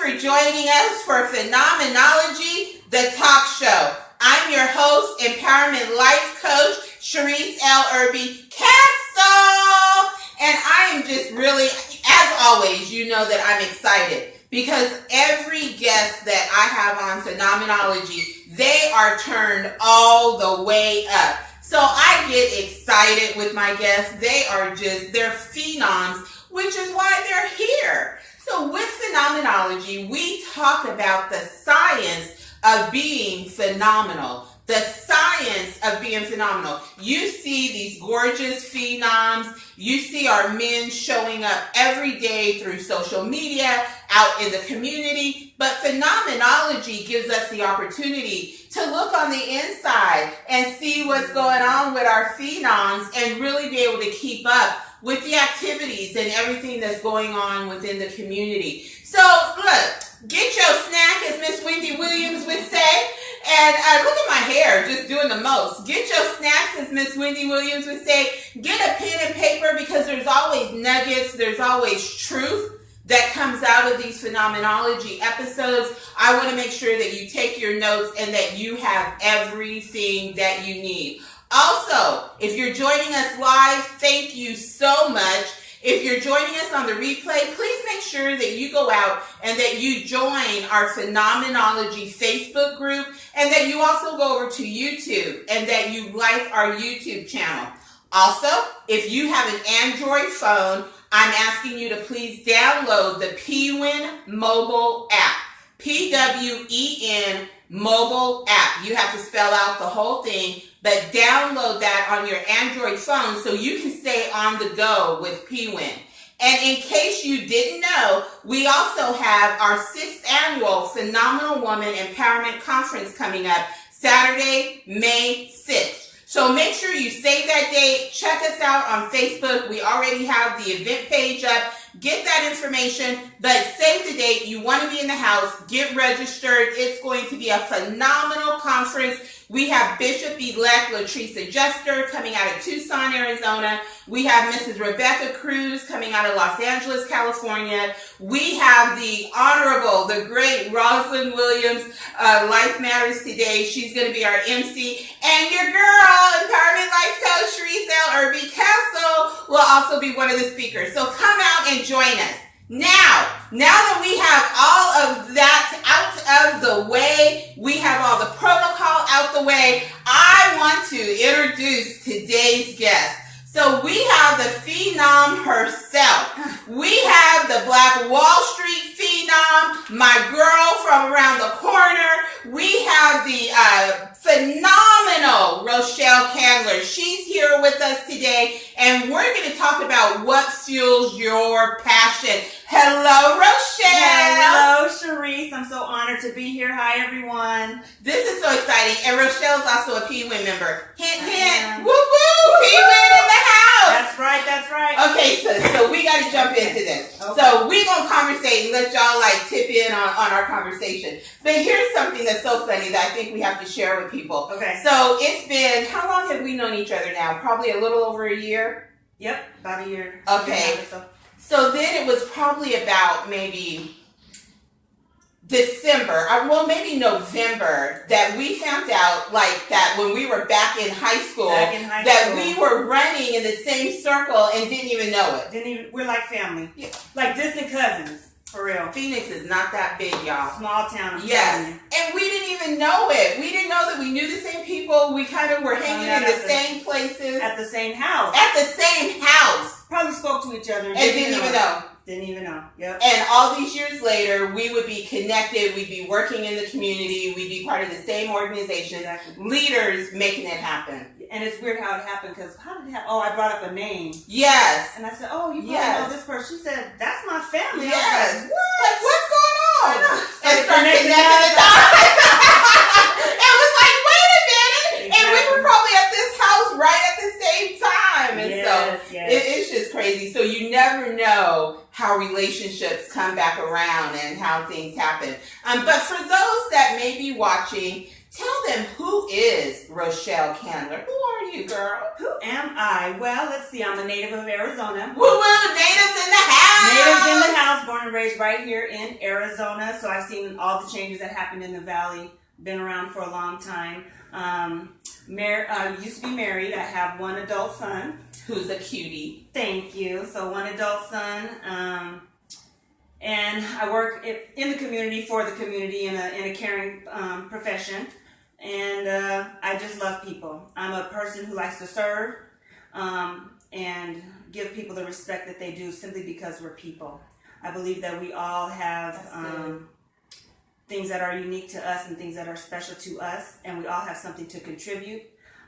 for joining us for Phenomenology, the talk show. I'm your host, empowerment life coach, Sharise Erby-Castle. And I am just really, as always, you know that I'm excited because every guest that I have on Phenomenology, they are turned all the way up. So I get excited with my guests. They're phenoms, which is why they're here. So with Phenomenology, we talk about the science of being phenomenal. The science of being phenomenal. You see these gorgeous phenoms. You see our men showing up every day through social media, out in the community. But Phenomenology gives us the opportunity to look on the inside and see what's going on with our phenoms and really be able to keep up with the activities and everything that's going on within the community. So look, get your snack, as Miss Wendy Williams would say. And look at my hair, just doing the most. Get your snacks, as Miss Wendy Williams would say. Get a pen and paper because there's always nuggets, there's always truth that comes out of these Phenomenology episodes. I want to make sure that you take your notes and that you have everything that you need. Also, if you're joining us live, thank you so much. If you're joining us on the replay, please make sure that you go out and that you join our Phenomenology Facebook group and that you also go over to YouTube and that you like our YouTube channel. Also, if you have an Android phone, I'm asking you to please download the PWIN mobile app. PWEN mobile app. You have to spell out the whole thing, but download that on your Android phone so you can stay on the go with PWIN. And in case you didn't know, we also have our 6th annual Phenomenal Woman Empowerment Conference coming up Saturday, May 6th. So make sure you save that date. Check us out on Facebook. We already have the event page up. Get that information, but save the date. You want to be in the house. Get registered. It's going to be a phenomenal conference. We have Bishop-elect Latrice Jester coming out of Tucson, Arizona. We have Mrs. Rebecca Cruz coming out of Los Angeles, California. We have the Honorable, the great Rosalind Williams, Life Matters Today. She's going to be our MC. And your girl, Empowerment Life Coach, Sharise Erby-Castle, will also be one of the speakers. So come out and join us. Now that we have all of that out of the way, we have all the protocol out the way, I want to introduce today's guest. So we have the phenom herself. We have the Black Wall Street phenom, my girl from around the corner. We have the phenomenal Rochelle Candler. She's here with us today, and we're going to talk about what fuels your passion. Hello, Rochelle. Hello, Sharise. I'm so honored to be here. Hi, everyone. This is so exciting. And Rochelle's also a PWIN member. Hint, hint. Woo, woo. PWIN in the house. That's right. That's right. Okay, so we got to jump into this. Okay. So we're going to conversate and let y'all tip in on our conversation. But here's something that's so funny that I think we have to share with people. Okay. So it's been, how long have we known each other now? Probably a little over a year? Yep, about a year. Okay. So then it was probably about maybe December, maybe November, that we found out that when we were back in high school, we were running in the same circle and didn't even know it. We're like family. Yeah. Like distant cousins. For real. Phoenix is not that big, y'all. Small town. Yes. And we didn't even know it. We didn't know that we knew the same people. We kind of were hanging in the same places. At the same house. At the same house. Probably spoke to each other. And didn't even know. Didn't even know. Yep. And all these years later, we would be connected. We'd be working in the community. We'd be part of the same organization. Exactly. Leaders making it happen. And it's weird how it happened because how did it happen? Oh, I brought up a name. Yes. And I said, oh, you probably know this person. She said, that's my family. Yes. Like, what? What's going on? And start connecting the dots. It was like, wait a minute. Exactly. And we were probably at this house right at the same time. And it's just crazy. So you never know how relationships come back around and how things happen. But for those that may be watching, tell them, who is Rochelle Candler? Who are you, girl? Who am I? Well, let's see. I'm a native of Arizona. Woo woo! Natives in the house! Natives in the house, born born and raised right here in Arizona, so I've seen all the changes that happened in the valley. Been around for a long time. Used to be married. I have one adult son. Who's a cutie. Thank you. So one adult son. And I work in the community, for the community, in a caring profession. And I just love people. I'm a person who likes to serve and give people the respect that they do simply because we're people. I believe that we all have things that are unique to us and things that are special to us, and we all have something to contribute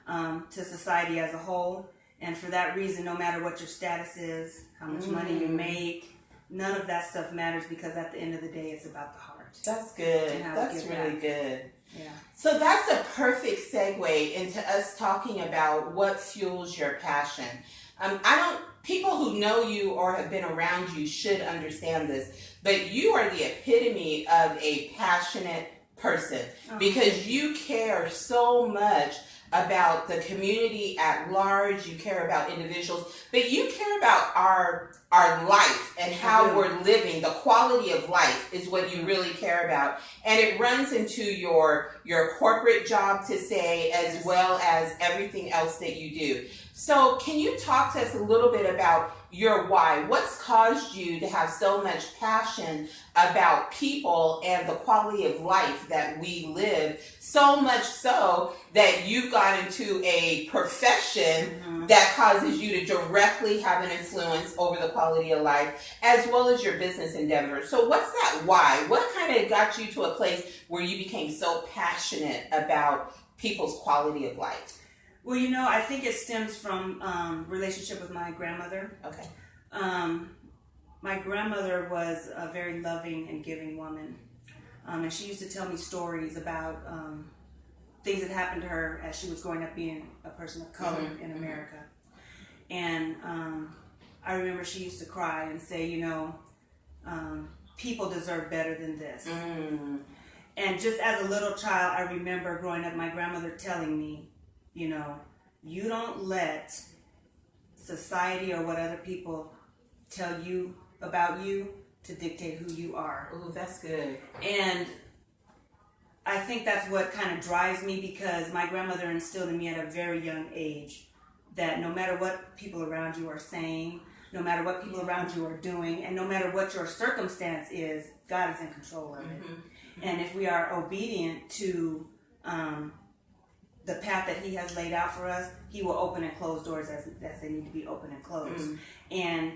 to society as a whole. And for that reason, no matter what your status is, how much money you make, none of that stuff matters, because at the end of the day, it's about the heart. That's good. That's really good. Yeah. So that's a perfect segue into us talking about what fuels your passion. People who know you or have been around you should understand this, but you are the epitome of a passionate person because you care so much about the community at large. You care about individuals, but you care about our life and how we're living. The quality of life is what you really care about, and it runs into your corporate job, to say, as well as everything else that you do. So can you talk to us a little bit about your why? What's caused you to have so much passion about people and the quality of life that we live, so much so that you've got into a profession that causes you to directly have an influence over the quality of life, as well as your business endeavors? So what's that why? What kind of got you to a place where you became so passionate about people's quality of life? Well, I think it stems from relationship with my grandmother. Okay. My grandmother was a very loving and giving woman. And she used to tell me stories about things that happened to her as she was growing up being a person of color in America. And I remember she used to cry and say, people deserve better than this. And just as a little child, I remember growing up, my grandmother telling me, you don't let society or what other people tell you about you to dictate who you are. Oh, that's good. And I think that's what kind of drives me, because my grandmother instilled in me at a very young age that no matter what people around you are saying, no matter what people around you are doing, and no matter what your circumstance is, God is in control of it. And if we are obedient to the path that He has laid out for us, He will open and close doors as they need to be open and closed. And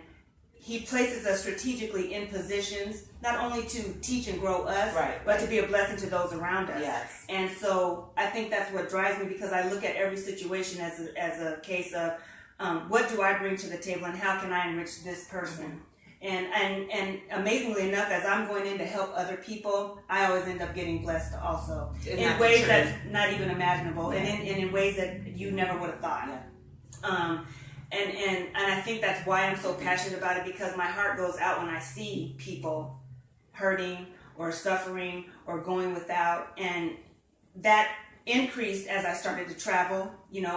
He places us strategically in positions, not only to teach and grow us, but to be a blessing to those around us. Yes. And so I think that's what drives me, because I look at every situation as a case of what do I bring to the table and how can I enrich this person? And amazingly enough, as I'm going in to help other people, I always end up getting blessed also in ways that's not even imaginable, and in ways that you never would have thought. And I think that's why I'm so passionate about it, because my heart goes out when I see people hurting or suffering or going without, and that increased as I started to travel,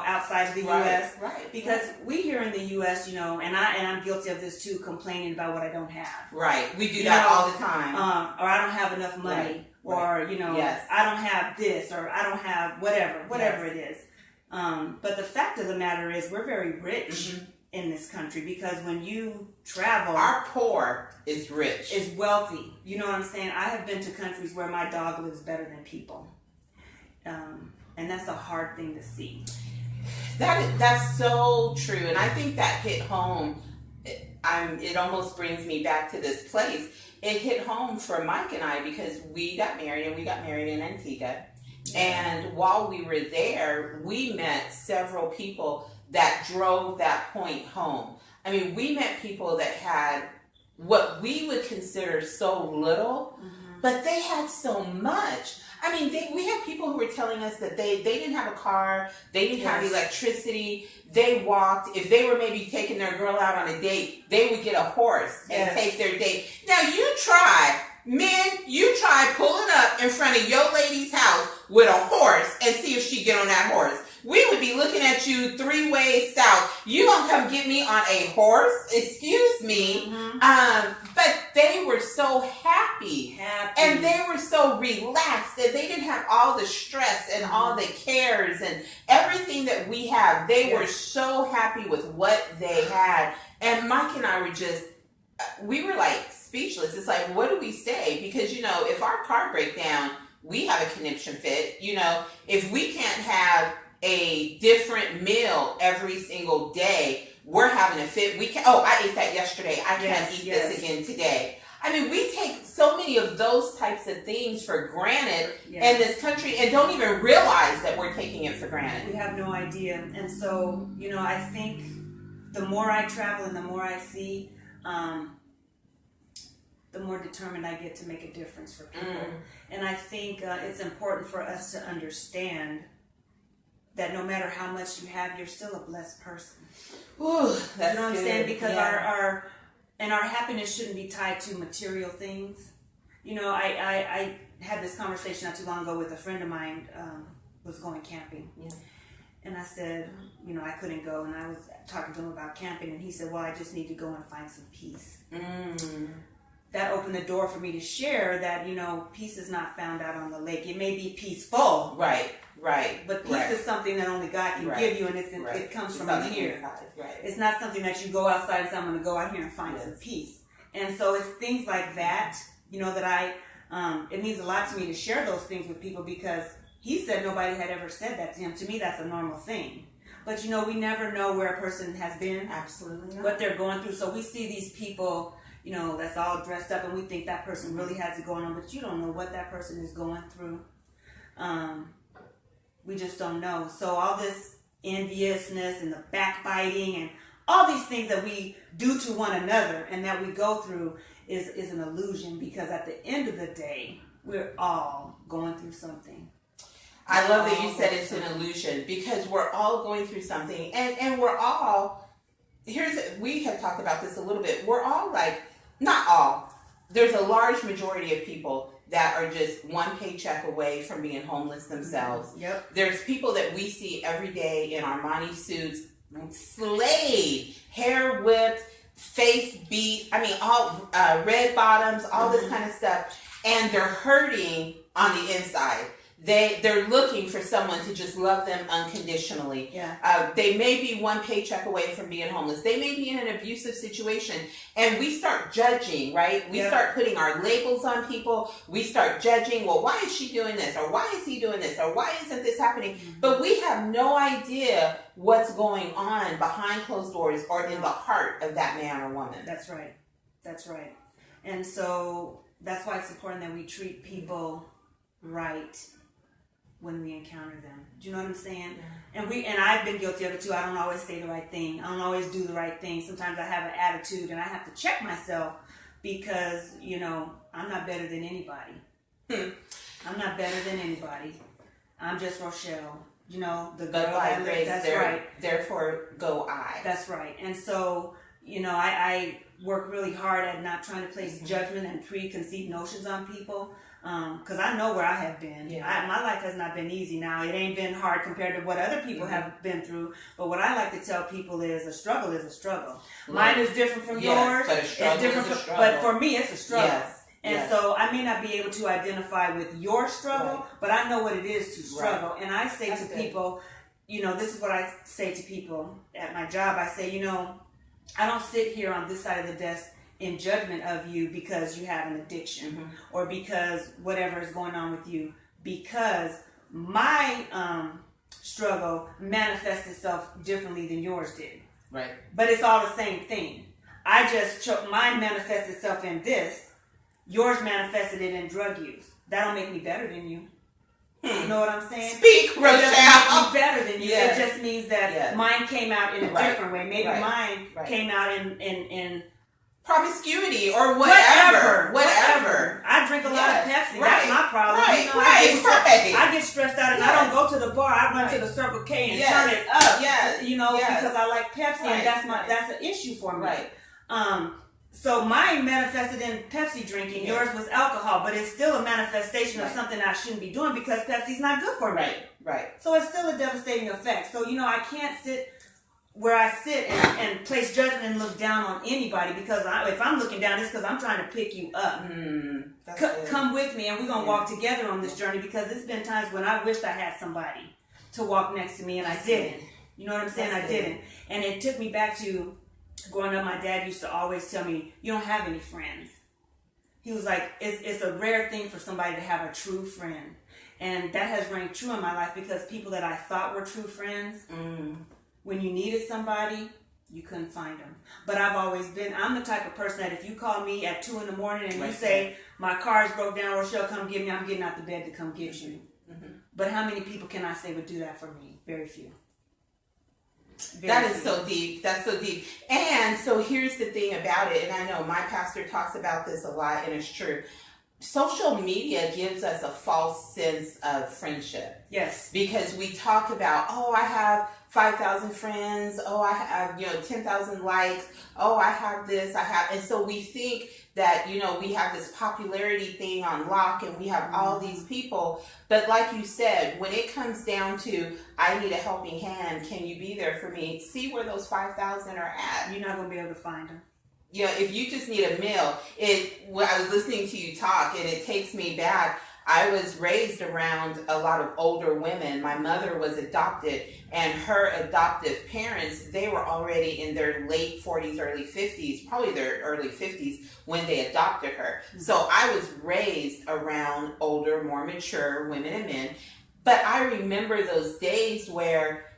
outside of the U.S. Because we here in the U.S., and I'm guilty of this too, complaining about what I don't have. Right. We do that all the time. Or I don't have enough money, or I don't have this, or I don't have whatever it is. But the fact of the matter is, we're very rich in this country, because when you travel, our poor is rich, is wealthy. You know what I'm saying? I have been to countries where my dog lives better than people. And that's a hard thing to see. That's so true, and I think that hit home. It almost brings me back to this place. It hit home for Mike and I, because we got married in Antigua, and while we were there, we met several people that drove that point home. I mean, we met people that had what we would consider so little, but they had so much. I mean, we had people who were telling us that they didn't have a car, they didn't have electricity, they walked. If they were maybe taking their girl out on a date, they would get a horse and take their date. Now, you try pulling up in front of your lady's house with a horse and see if she get on that horse. We would be looking at you 3 ways south. You gonna come get me on a horse? Excuse me. But they were so happy. And they were so relaxed that they didn't have all the stress and all the cares and everything that we have. They were so happy with what they had. And Mike and I were just, we were like speechless. It's like, what do we say? Because, you know, if our car breaks down, we have a conniption fit. You know, if we can't have a different meal every single day, we're having a fit. We can. Oh, I ate that yesterday. I can't eat this again today. I mean, we take so many of those types of things for granted in this country and don't even realize that we're taking it for granted. We have no idea. And so, you know, I think the more I travel and the more I see, the more determined I get to make a difference for people. And I think it's important for us to understand that no matter how much you have, you're still a blessed person. Ooh, that's you know what I'm good. saying? Because our happiness shouldn't be tied to material things. You know, I had this conversation not too long ago with a friend of mine, was going camping. And I said, you know, I couldn't go, and I was talking to him about camping, and he said, well, I just need to go and find some peace. That opened the door for me to share that, you know, peace is not found out on the lake. It may be peaceful. Right. But peace is something that only God can give you, and it comes from in here. It's not something that you go outside and say, I'm going to go out here and find some peace. And so it's things like that, you know, that it means a lot to me to share those things with people, because he said nobody had ever said that to him. To me, that's a normal thing. But, you know, we never know where a person has been. Absolutely not. What they're going through. So we see these people, you know, that's all dressed up, and we think that person really has it going on, but you don't know what that person is going through. We just don't know. So all this enviousness and the backbiting and all these things that we do to one another and that we go through is an illusion, because at the end of the day, we're all going through something. I love that you said it's an illusion, because we're all going through something, and we're all, we have talked about this a little bit, we're all like, not all, there's a large majority of people that are just one paycheck away from being homeless themselves. There's people that we see every day in Armani suits, slayed, hair whipped, face beat, I mean, all red bottoms, all this kind of stuff, and they're hurting on the inside. They're looking for someone to just love them unconditionally. They may be one paycheck away from being homeless. They may be in an abusive situation, and we start judging, right? We start putting our labels on people. We start judging, well, why is she doing this? Or why is he doing this? Or why isn't this happening? But we have no idea what's going on behind closed doors or in the heart of that man or woman. That's right. And so that's why it's important that we treat people right when we encounter them. Do you know what I'm saying? And I've been guilty of it too. I don't always say the right thing. I don't always do the right thing. Sometimes I have an attitude, and I have to check myself, because, you know, I'm not better than anybody. I'm not better than anybody. I'm just Rochelle. You know, the girl that lives. That's right. Therefore, go I. That's right. And so, you know, I work really hard at not trying to place judgment and preconceived notions on people. Because I know where I have been. My life has not been easy. Now, it ain't been hard compared to what other people have been through. But what I like to tell people is a struggle is a struggle. Mine is different from yours. But a struggle it's different is a struggle. But for me, it's a struggle. And so I may not be able to identify with your struggle, but I know what it is to struggle. And I say to people, you know, this is what I say to people at my job. I say, you know, I don't sit here on this side of the desk in judgment of you because you have an addiction or because whatever is going on with you, because my struggle manifests itself differently than yours did. But it's all the same thing. I just mine manifests itself in this. Yours manifested it in drug use. That don't make me better than you. You know what I'm saying? Speak, Rochelle. It doesn't make me better than you. It just means that mine came out in a different way. Maybe mine came out in promiscuity or whatever. I drink a lot of Pepsi. That's my problem. Right, you know, I get stressed out, and I don't go to the bar. I run to the Circle K and turn it up. You know, because I like Pepsi, and that's an issue for me. So mine manifested in Pepsi drinking. Yours was alcohol, but it's still a manifestation of something I shouldn't be doing because Pepsi's not good for me. So it's still a devastating effect. So, you know, I can't sit where I sit and place judgment and look down on anybody, because if I'm looking down, it's because I'm trying to pick you up. Come with me, and we're going to walk together on this journey, because it's been times when I wished I had somebody to walk next to me, and I didn't. You know what I'm saying? I didn't. And it took me back to growing up. My dad used to always tell me, you don't have any friends. He was like, it's a rare thing for somebody to have a true friend. And that has rang true in my life, because people that I thought were true friends, when you needed somebody, you couldn't find them. But I'm the type of person that if you call me at 2 a.m. and you say, my car's broke down, Rochelle, come get me, I'm getting out the bed to come get you. But how many people can I say would do that for me? Very few. That is so deep. That's so deep. And so here's the thing about it, and I know my pastor talks about this a lot, and it's true. Social media gives us a false sense of friendship. Yes. Because we talk about, I have 5,000 friends. I have, 10,000 likes. I have this. And so we think that, we have this popularity thing on lock, and we have all these people. But like you said, when it comes down to, I need a helping hand, can you be there for me? See where those 5,000 are at. You're not going to be able to find them. If you just need a meal, I was listening to you talk, and it takes me back. I was raised around a lot of older women. My mother was adopted, and her adoptive parents, they were already in their late 40s, early 50s, probably their early 50s when they adopted her. So I was raised around older, more mature women and men. But I remember those days where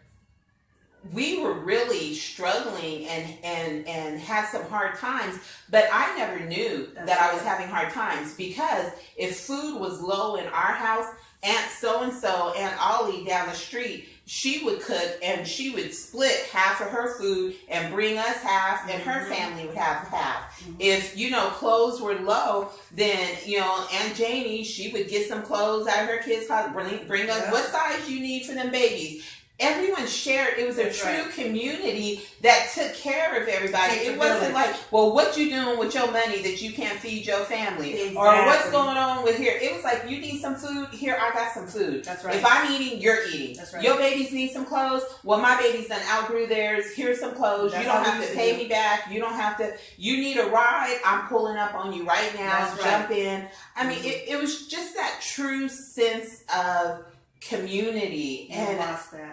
we were really struggling and had some hard times, but I never knew that I was having hard times, because if food was low in our house, Aunt so-and-so, Aunt Ollie down the street, she would cook, and she would split half of her food and bring us half, and her family would have half. If, clothes were low, then, Aunt Janie, she would get some clothes out of her kids' closet, bring us what size you need for them babies. Everyone shared. It was a true community that took care of everybody. It wasn't like, well, what you doing with your money that you can't feed your family? Exactly. Or what's going on with here? It was like, you need some food? Here, I got some food. That's right. If I'm eating, you're eating. That's right. Your babies need some clothes? Well, my babies done outgrew theirs. Here's some clothes. You don't have to pay me back. You don't have to. You need a ride? I'm pulling up on you right now. Jump in. I mean, it was just that true sense of community, and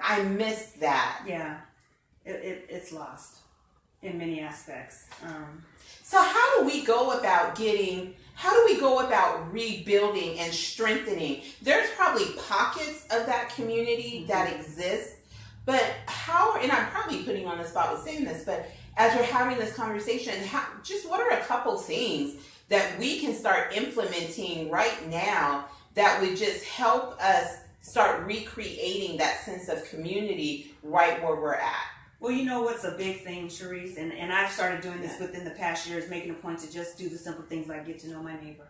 I missed that. Yeah, it's lost in many aspects. So how do we go about rebuilding and strengthening? There's probably pockets of that community that exist, but and I'm probably putting you on the spot with saying this, but as we're having this conversation, what are a couple things that we can start implementing right now that would just help us start recreating that sense of community right where we're at? Well, you know what's a big thing, Sharise, and I've started doing this within the past years, making a point to just do the simple things like get to know my neighbor.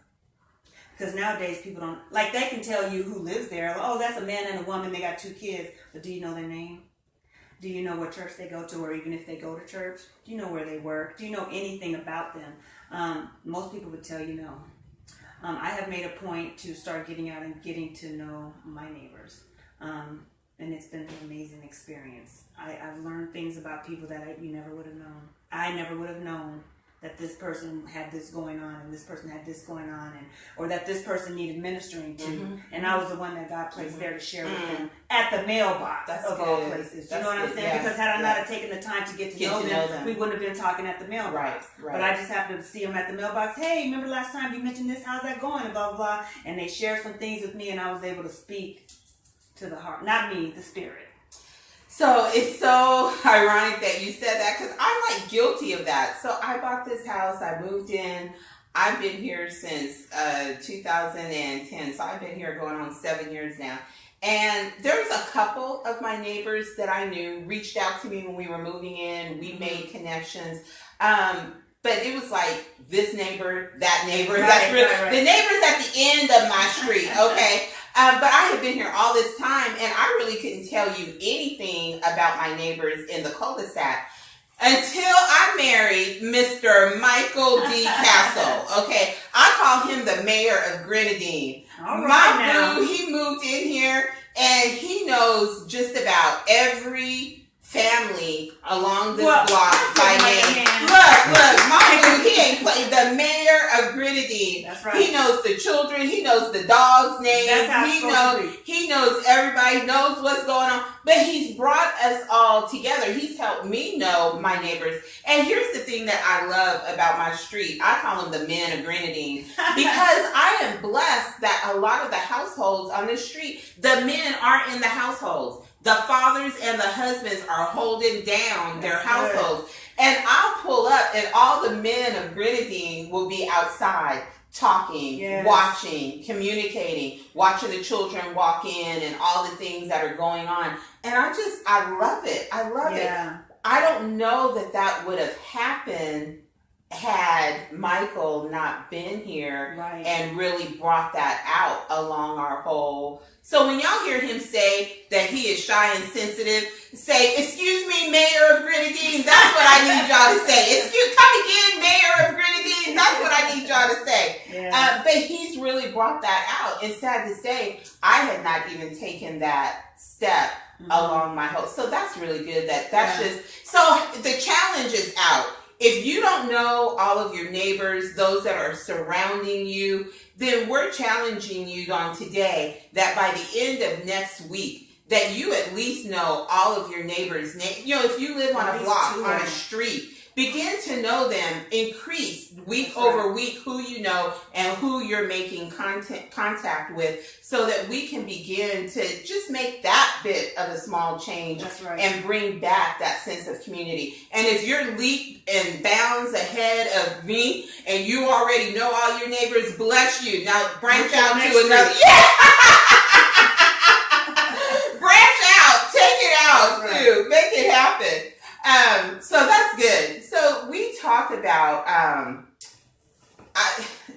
Because nowadays people don't, like, they can tell you who lives there. Oh, that's a man and a woman, they got 2 kids. But do you know their name? Do you know what church they go to, or even if they go to church? Do you know where they work? Do you know anything about them? Most people would tell you no. I have made a point to start getting out and getting to know my neighbors. And it's been an amazing experience. I've learned things about people that you never would have known. I never would have known that this person had this going on, and this person had this going on, or that this person needed ministering to. And I was the one that God placed there to share with them at the mailbox of all places. You know what I'm saying? Yeah. Because had I not have taken the time to get to know them, we wouldn't have been talking at the mailbox. Right. But I just happened to see them at the mailbox. Hey, remember last time you mentioned this? How's that going? And blah, blah, blah. And they shared some things with me, and I was able to speak to the heart. Not me, the spirit. So it's so ironic that you said that, because I'm like guilty of that. So I bought this house. I moved in. I've been here since 2010. So I've been here going on 7 years now. And there's a couple of my neighbors that I knew reached out to me when we were moving in. We made connections. But it was like this neighbor, that neighbor. Right. The neighbor's at the end of my street, okay? But I had been here all this time, and I really couldn't tell you anything about my neighbors in the cul-de-sac until I married Mr. Michael D. Castle, okay? I call him the mayor of Grenadine. My boo, he moved in here, and he knows just about every family along this block by name. Look, Mama, he ain't played the mayor of Grenadine. That's right. He knows the children. He knows the dogs' names. That's how He knows everybody. Knows what's going on. But he's brought us all together. He's helped me know my neighbors. And here's the thing that I love about my street. I call them the men of Grenadine because I am blessed that a lot of the households on this street, the men aren't in the households. The fathers and the husbands are holding down their households. And I'll pull up and all the men of Grenadine will be outside talking, watching, communicating, watching the children walk in and all the things that are going on. And I love it. I love it. I don't know that would have happened had Michael not been here and really brought that out along our whole. So when y'all hear him say that he is shy and sensitive, say, "Excuse me, Mayor of Grenadine." That's what I need y'all to say. Come again, Mayor of Grenadine. That's what I need y'all to say. But he's really brought that out. And sad to say, I had not even taken that step along my whole. So that's really good. That's just, so the challenge is out. If you don't know all of your neighbors, those that are surrounding you, then we're challenging you on today that by the end of next week, that you at least know all of your neighbors' names. You know, if you live on a block, on a street, begin to know them, increase week over week who you know and who you're making contact with so that we can begin to just make that bit of a small change and bring back that sense of community. And if you're leap and bounds ahead of me and you already know all your neighbors, bless you. Now branch out to another. Branch out. Take it out too. Make it happen. So that's good. So we talked about,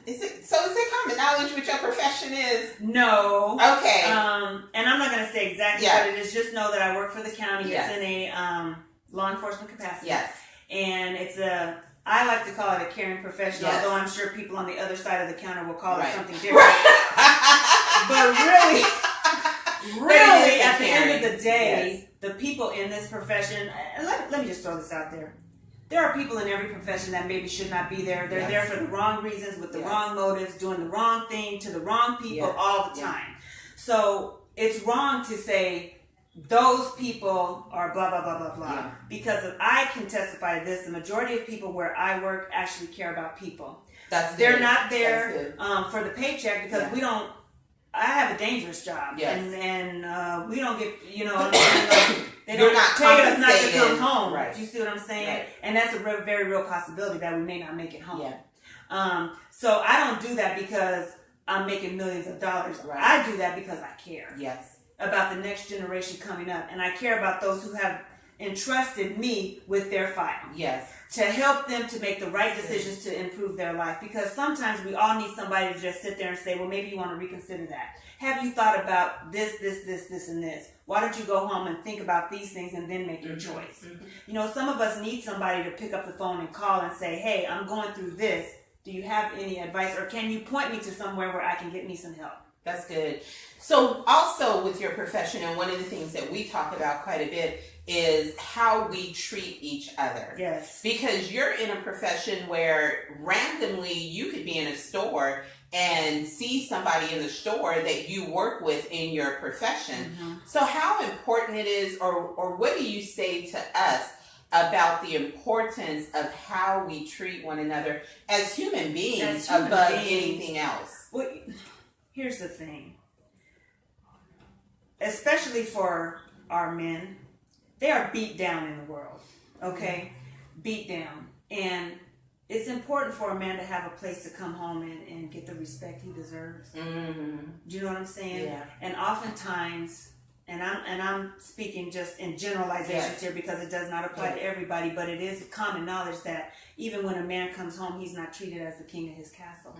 is it common knowledge what your profession is? No. Okay. And I'm not going to say exactly what it is. Just know that I work for the county. Yes. It's in a law enforcement capacity. Yes. And I like to call it a caring profession, although I'm sure people on the other side of the counter will call it something different. But really, at the end of the day, the people in this profession, let me just throw this out there. There are people in every profession that maybe should not be there. They're there for the wrong reasons, with the wrong motives, doing the wrong thing to the wrong people all the time. So it's wrong to say those people are blah, blah, blah, blah, blah. Because I can testify to this, the majority of people where I work actually care about people. They're not there for the paycheck because we don't. I have a dangerous job, and we don't get, they don't pay us not to come home. Right. Do you see what I'm saying? Right. And that's a very real possibility that we may not make it home. Yeah. So I don't do that because I'm making millions of dollars. Right. I do that because I care. Yes. About the next generation coming up, and I care about those who have entrusted me with their file. Yes. To help them to make the right decisions to improve their life. Because sometimes we all need somebody to just sit there and say, well, maybe you want to reconsider that. Have you thought about this, and this? Why don't you go home and think about these things and then make your choice? You know, some of us need somebody to pick up the phone and call and say, hey, I'm going through this. Do you have any advice? Or can you point me to somewhere where I can get me some help? That's good. So also with your profession, and one of the things that we talk about quite a bit is how we treat each other. Yes. Because you're in a profession where randomly you could be in a store and see somebody in the store that you work with in your profession. So how important it is, or what do you say to us about the importance of how we treat one another as human beings above anything else? Well, here's the thing. Especially for our men, they are beat down in the world, okay? Beat down. And it's important for a man to have a place to come home and get the respect he deserves. Do you know what I'm saying? Yeah. And oftentimes, and I'm speaking just in generalizations here because it does not apply to everybody, but it is common knowledge that even when a man comes home, he's not treated as the king of his castle.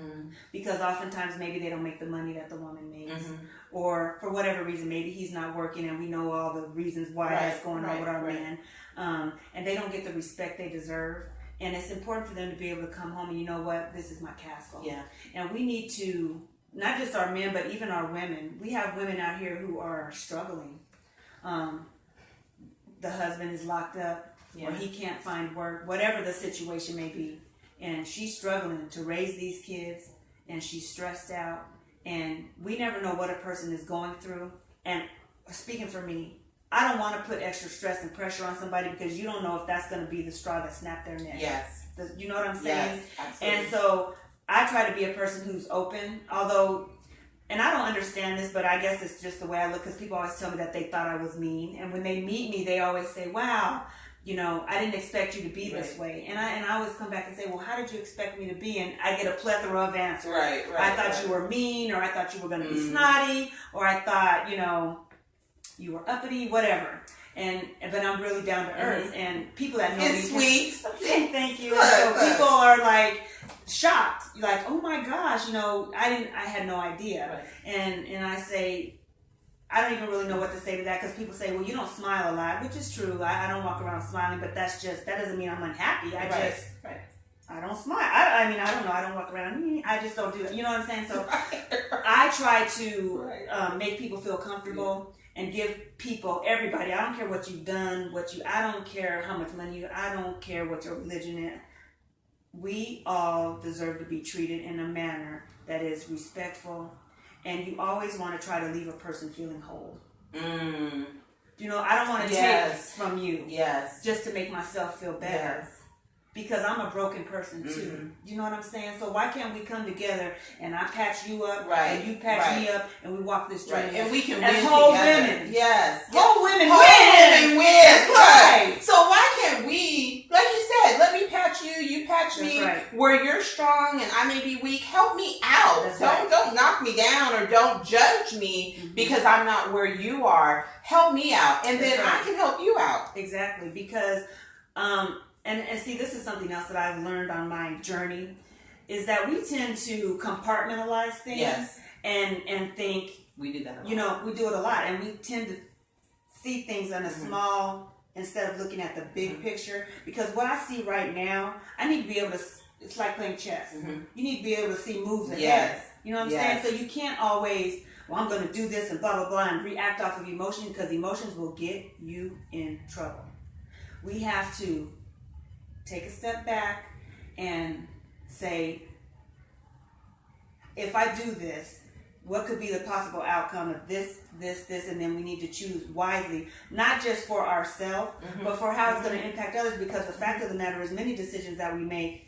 Because oftentimes maybe they don't make the money that the woman makes. Or for whatever reason, maybe he's not working, and we know all the reasons why that's going on with our men. And they don't get the respect they deserve. And it's important for them to be able to come home and, you know what, this is my castle. Yeah. And we need to, not just our men, but even our women. We have women out here who are struggling. the husband is locked up, or he can't find work, whatever the situation may be, and she's struggling to raise these kids, and she's stressed out, and we never know what a person is going through. And speaking for me, I don't want to put extra stress and pressure on somebody, because you don't know if that's going to be the straw that snapped their neck. Yes. You know what I'm saying? Yes, absolutely. And so I try to be a person who's open, although, and I don't understand this, but I guess it's just the way I look, because people always tell me that they thought I was mean. And when they meet me, they always say, wow, you know, I didn't expect you to be this way. And I always come back and say, well, how did you expect me to be? And I get a plethora of answers. Right. I thought you were mean, or I thought you were going to be snotty, or I thought, you know, you were uppity, whatever. But I'm really down to earth, and people that know me, sweet. Thank you. So people are like shocked, like, oh my gosh, you know, I had no idea. Right. And I say, I don't even really know what to say to that, because people say, well, you don't smile a lot, which is true. I don't walk around smiling, but that doesn't mean I'm unhappy. I don't smile. I mean, I don't know. I don't walk around. I just don't do it. You know what I'm saying? So I try to make people feel comfortable. And give people, everybody, I don't care what you've done, I don't care how much money I don't care what your religion is. We all deserve to be treated in a manner that is respectful, and you always want to try to leave a person feeling whole. You know, I don't want to take from you just to make myself feel better. Because I'm a broken person too. You know what I'm saying? So why can't we come together and I patch you up and you patch me up, and we walk this journey and we can as win whole together. women. Yes. Whole women win. Right. So why can't we, like you said, let me patch you, you patch me. Right. Where you're strong and I may be weak, help me out. That's Don't knock me down, or don't judge me because I'm not where you are. Help me out, and then I can help you out. Exactly, because And see, this is something else that I've learned on my journey, is that we tend to compartmentalize things and think, we do that a lot. You know, we do it a lot, and we tend to see things on a small, instead of looking at the big picture. Because what I see right now, I need to be able to, it's like playing chess. You need to be able to see moves ahead. You know what I'm saying? So you can't always, well, I'm going to do this and blah, blah, blah, and react off of emotion, because emotions will get you in trouble. We have to take a step back and say, if I do this, what could be the possible outcome of this, and then we need to choose wisely, not just for ourselves, but for how it's going to impact others, because the fact of the matter is many decisions that we make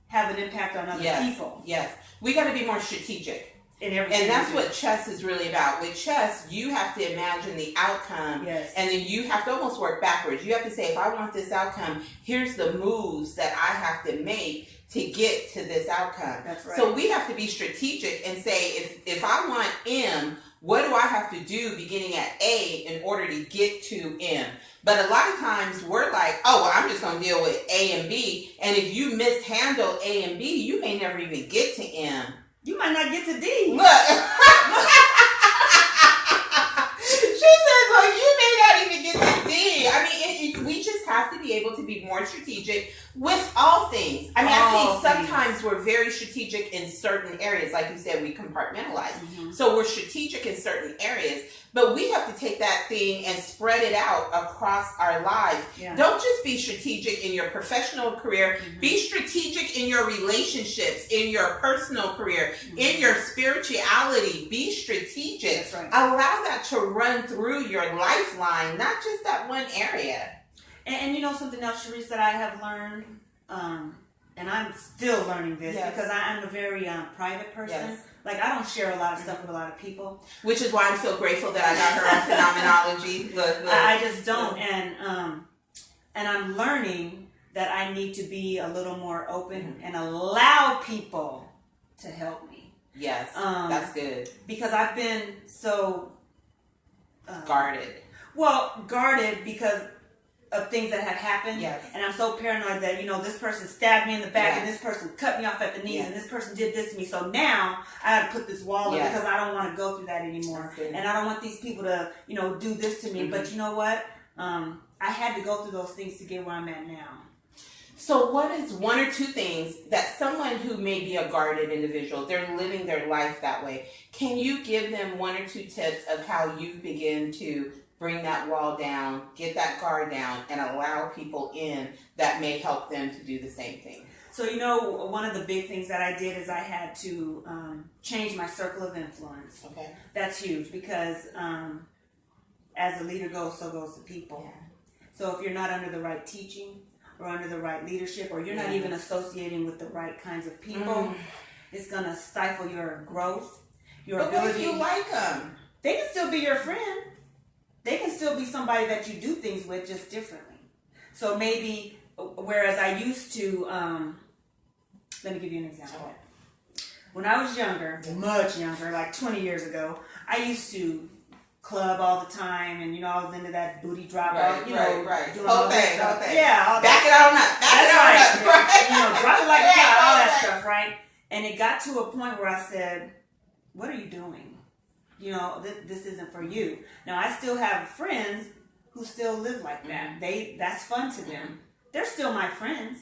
have an impact on other people. Yes. We got to be more strategic. In everything. And that's what chess is really about. With chess, you have to imagine the outcome, and then you have to almost work backwards. You have to say, if I want this outcome, here's the moves that I have to make to get to this outcome. That's right. So we have to be strategic and say, if I want M, what do I have to do beginning at A in order to get to M? But a lot of times we're like, oh, well, I'm just going to deal with A and B. And if you mishandle A and B, you may never even get to M. You might not get to D. Look. She said, look, you may not even get to D. I mean, we just have to be able to be more strategic with all things. I mean, I think sometimes we're very strategic in certain areas. Like you said, we compartmentalize. So we're strategic in certain areas. But we have to take that thing and spread it out across our lives. Don't just be strategic in your professional career. Be strategic in your relationships, in your personal career, in your spirituality. Be strategic. That's right. Allow that to run through your lifeline, not just that one area. And you know something else, Sharise, that I have learned, and I'm still learning this, because I'm a very private person. Like, I don't share a lot of stuff with a lot of people. Which is why I'm so grateful that I got her on Phenomenology. Look. I just don't. And I'm learning that I need to be a little more open and allow people to help me. Yes, that's good. Because I've been so... guarded. Well, guarded because of things that have happened. And I'm so paranoid that, you know, this person stabbed me in the back and this person cut me off at the knees and this person did this to me. So now I have to put this wall up because I don't want to go through that anymore. And I don't want these people to, you know, do this to me. But you know what? I had to go through those things to get where I'm at now. So what is one or two things that someone who may be a guarded individual, they're living their life that way, can you give them one or two tips of how you begin to bring that wall down, get that guard down, and allow people in that may help them to do the same thing. So, one of the big things that I did is I had to change my circle of influence. Okay. That's huge because as the leader goes, so goes the people. Yeah. So if you're not under the right teaching or under the right leadership, or you're not even associating with the right kinds of people, it's going to stifle your growth, your ability. But what if you like them? They can still be your friend. They can still be somebody that you do things with, just differently. So maybe, whereas I used to, let me give you an example. When I was younger, much younger, like 20 years ago, I used to club all the time, and I was into that booty drop out, doing all that stuff. Yeah, all back it on up. Drop it like a cat, all that stuff, right? And it got to a point where I said, "What are you doing? This isn't for you." Now I still have friends who still live like that. That's fun to them. They're still my friends.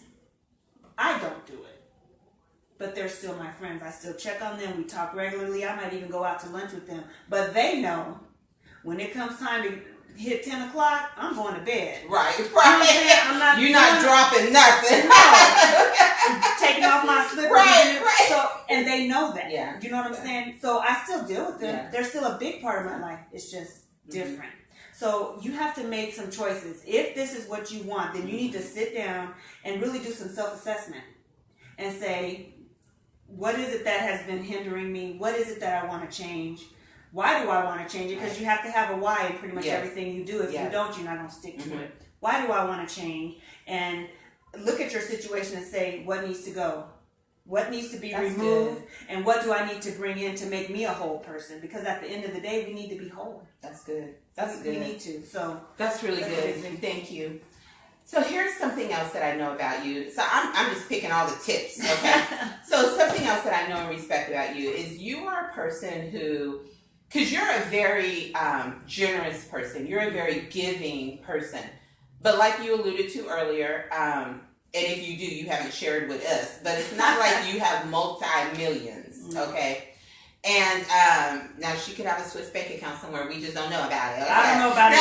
I don't do it, but they're still my friends. I still check on them. We talk regularly. I might even go out to lunch with them. But they know when it comes time to hit 10 o'clock, I'm going to bed. Right. You're not dropping nothing. No. Taking off my slippers. Right. So, and they know that. Yeah. You know what I'm saying? So I still deal with them. Yeah. They're still a big part of my life. It's just different. So you have to make some choices. If this is what you want, then you need to sit down and really do some self-assessment and say, what is it that has been hindering me? What is it that I want to change? Why do I want to change it? Because you have to have a why in pretty much everything you do. If you don't, you're not going to stick to it. Why do I want to change? And look at your situation and say, what needs to go? What needs to be removed? And what do I need to bring in to make me a whole person? Because at the end of the day, we need to be whole. That's good. That's good. We need to. So that's really good. Thank you. So here's something else that I know about you. So I'm just picking all the tips, okay? So something else that I know and respect about you is you are a person who, because you're a very generous person. You're a very giving person. But like you alluded to earlier, and if you do, you haven't shared with us, but it's not like you have multi-millions, okay? And now she could have a Swiss bank account somewhere. We just don't know about it. Okay? I don't know about it.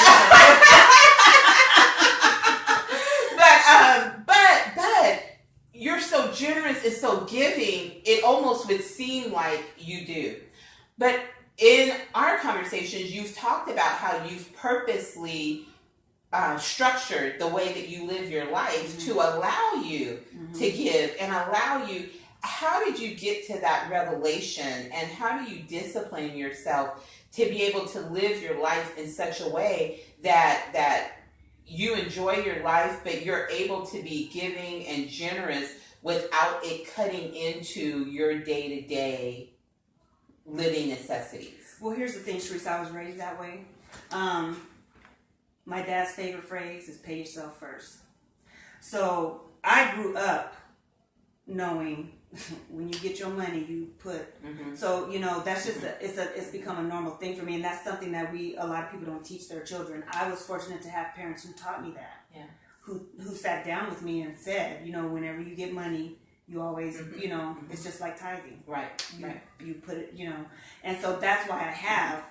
But you're so generous and so giving, it almost would seem like you do. But in our conversations, you've talked about how you've purposely structured the way that you live your life to allow you to give and allow you. How did you get to that revelation, and how do you discipline yourself to be able to live your life in such a way that you enjoy your life, but you're able to be giving and generous without it cutting into your day-to-day living necessities? Well, here's the thing, Sharise, I was raised that way. My dad's favorite phrase is pay yourself first. So I grew up knowing when you get your money, you put. So, that's just, it's become a normal thing for me. And that's something that a lot of people don't teach their children. I was fortunate to have parents who taught me that. Yeah. Who sat down with me and said, whenever you get money, you always, it's just like tithing. Right. You put it, and so that's why I have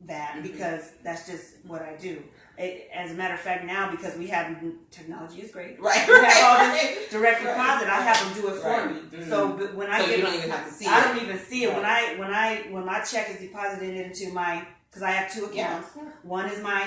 that, because that's just what I do. As a matter of fact, now, because we have technology is great. Right. We have all this direct deposit. I have them do it for me. So when I you don't even have to see it. I don't even see it. When my check is deposited into my, because I have two accounts. Yeah. One is my,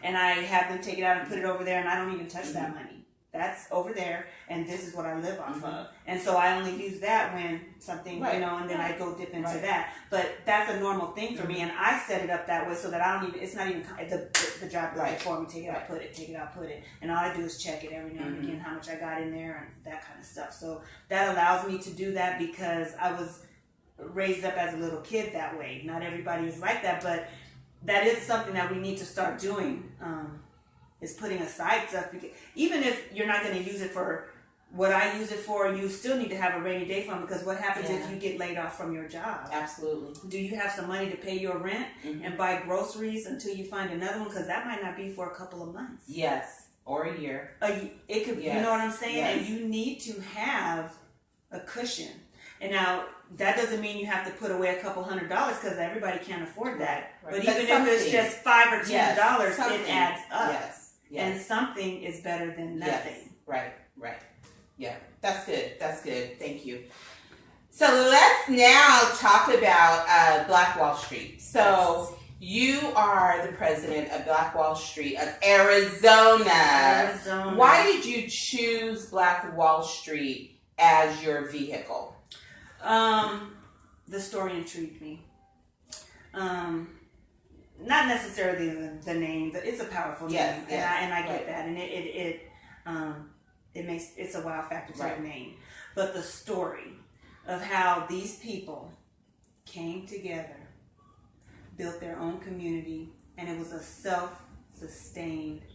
and I have them take it out and put it over there, and I don't even touch that money. That's over there, and this is what I live off of. And so I only use that when something, and then I go dip into that. But that's a normal thing for me, and I set it up that way so that I don't even, it's not even, the job does it for me. Take it out, put it, take it out, put it. And all I do is check it every now and again, how much I got in there and that kind of stuff. So that allows me to do that because I was raised up as a little kid that way. Not everybody is like that, but that is something that we need to start doing. Is putting aside stuff, because even if you're not going to use it for what I use it for, you still need to have a rainy day fund, because what happens if you get laid off from your job? Absolutely. Do you have some money to pay your rent and buy groceries until you find another one? Because that might not be for a couple of months. Yes, or a year. It could. You know what I'm saying? Yes. And you need to have a cushion. And now, that doesn't mean you have to put away a couple $100 because everybody can't afford that. Right. But even if it's just $5 or $10, it adds up. Yes. And something is better than nothing. Yes. Right. Yeah, that's good. Thank you. So let's now talk about Black Wall Street. So you are the president of Black Wall Street of Arizona. Why did you choose Black Wall Street as your vehicle? The story intrigued me. Not necessarily the name, but it's a powerful name, and I get that, and it's a wow factor to the name. But the story of how these people came together, built their own community, and it was a self-sustained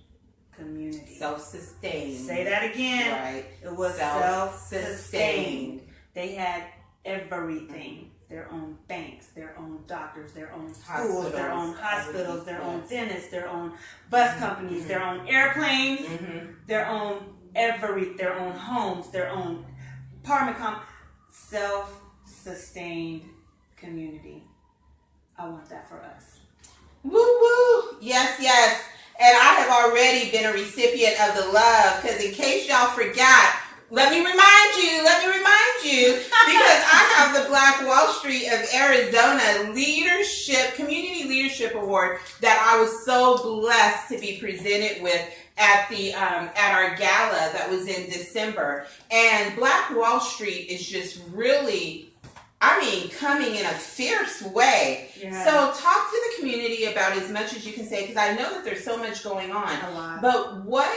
community. Self-sustained. Say that again. Right. It was self-sustained. They had everything. Their own banks, their own doctors, their own schools, their own hospitals, their own dentists, their own bus companies, their own airplanes, their own their own homes, their own apartment self-sustained community. I want that for us. Woo woo! Yes. And I have already been a recipient of the love, because in case y'all forgot, let me remind you, because I have the Black Wall Street of Arizona Community Leadership Award that I was so blessed to be presented with at our gala that was in December. And Black Wall Street is just really, coming in a fierce way. Yeah. So talk to the community about as much as you can say, because I know that there's so much going on. A lot. But what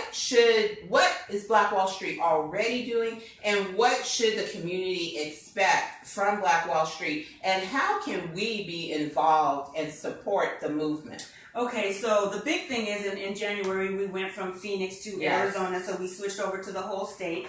is Black Wall Street already doing, and what should the community expect from Black Wall Street, and how can we be involved and support the movement? Okay, so the big thing is in January we went from Phoenix to Arizona, so we switched over to the whole state.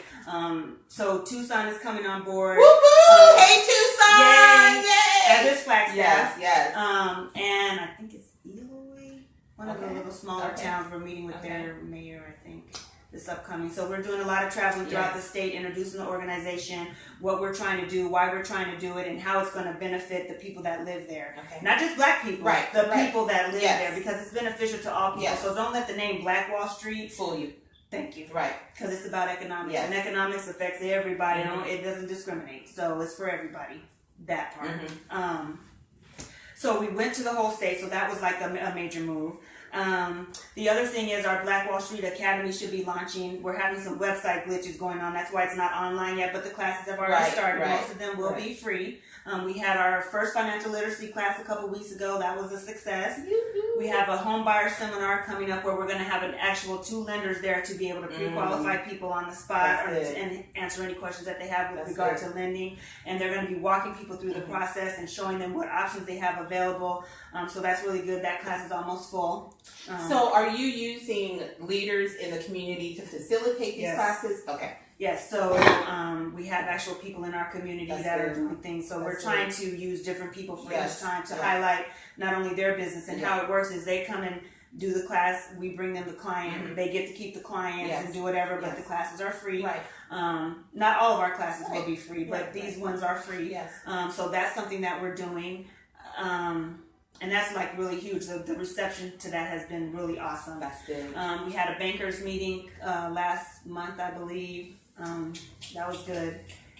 So Tucson is coming on board. Woo woo! Hey Tucson! Yay! As is Flagstaff. Yes. And I think it's Eloy, one of the little smaller towns. We're meeting with their mayor, I think, this upcoming. So we're doing a lot of traveling throughout the state, introducing the organization, what we're trying to do, why we're trying to do it, and how it's going to benefit the people that live there. Okay. Not just black people, people that live there, because it's beneficial to all people. Yes. So don't let the name Black Wall Street fool you. Thank you. Right. Because it's about economics, and economics affects everybody. It doesn't discriminate. So it's for everybody, that part. So we went to the whole state, so that was like a major move. The other thing is our Black Wall Street Academy should be launching. We're having some website glitches going on. That's why it's not online yet, but the classes have already started. Most of them will be free. We had our first financial literacy class a couple weeks ago. That was a success. We have a home buyer seminar coming up where we're going to have an actual 2 lenders there to be able to pre-qualify people on the spot and answer any questions that they have with regard to lending. And they're going to be walking people through the process and showing them what options they have available. So that's really good. That class is almost full. So are you using leaders in the community to facilitate these classes? Okay. Yes, so we have actual people in our community that are doing things. So we're trying to use different people for each time to highlight not only their business. And how it works is they come and do the class. We bring them the client. They get to keep the clients and do whatever, but the classes are free. Right. Not all of our classes will be free, but these ones are free. Yes. So that's something that we're doing. And that's like really huge. The reception to that has been really awesome. That's good. We had a bankers meeting last month, I believe. That was good.